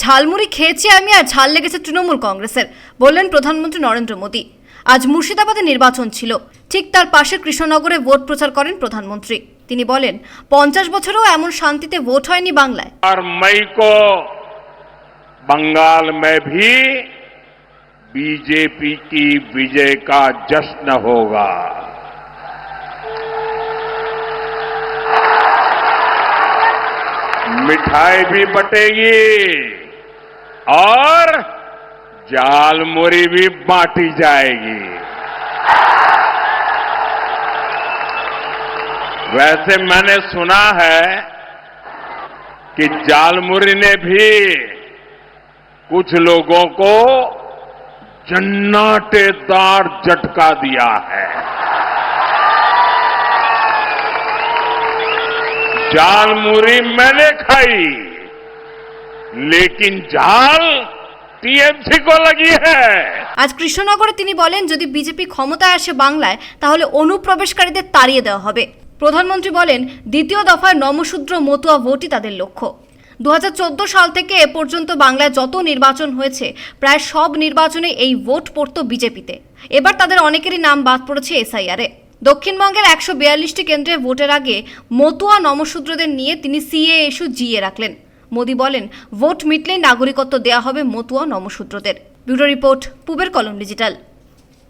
ঝালমুড়ি খেয়েছি আমি আর ঝাল লেগেছে তৃণমূল কংগ্রেসের, বললেন প্রধানমন্ত্রী নরেন্দ্র মোদী। আজ মুর্শিদাবাদে নির্বাচন ছিল, ঠিক তার পাশে কৃষ্ণনগরে ভোট প্রচার করেন প্রধানমন্ত্রী। তিনি বলেন 50 বছরেও এমন শান্তিতে ভোট হয়নি বাংলায়। और मई को बंगाल में भी बीजेपी की विजय का जश्न होगा। मिठाई भी बटेगी और झालमुड़ी भी बांटी जाएगी। वैसे मैंने सुना है कि झालमुड़ी ने भी कुछ लोगों को जन्नाटेदार झटका दिया है। झालमुड़ी मैंने खाई, लेकिन झाल টিএমসি को लगी है। আজ কৃষ্ণনগরে তিনি বলেন যদি বিজেপি ক্ষমতায় আসে বাংলায় তাহলে অনুপ্রবেশকারীদের তাড়িয়ে দেওয়া হবে। প্রধানমন্ত্রী বলেন দ্বিতীয় দফায় নমশূদ্র মতুয়া ভোটই তাদের লক্ষ্য। 2014 সাল থেকে এ পর্যন্ত বাংলায় যত নির্বাচন হয়েছে প্রায় সব নির্বাচনে এই ভোট পড়তো বিজেপিতে। এবার তাদের অনেকেরই নাম বাদ পড়েছে এসআইআরে। দক্ষিণবঙ্গের 142টি কেন্দ্রে ভোটের আগে মতুয়া নমশূদ্রদের নিয়ে তিনি সিএ ইস্যু জিয়ে রাখলেন। মোদী বলেন ভোট মিটলেই নাগরিকত্ব দেওয়া হবে মতুয়া নমশূদ্রদের। ব্যুরো রিপোর্ট, পূবের কলম ডিজিটাল।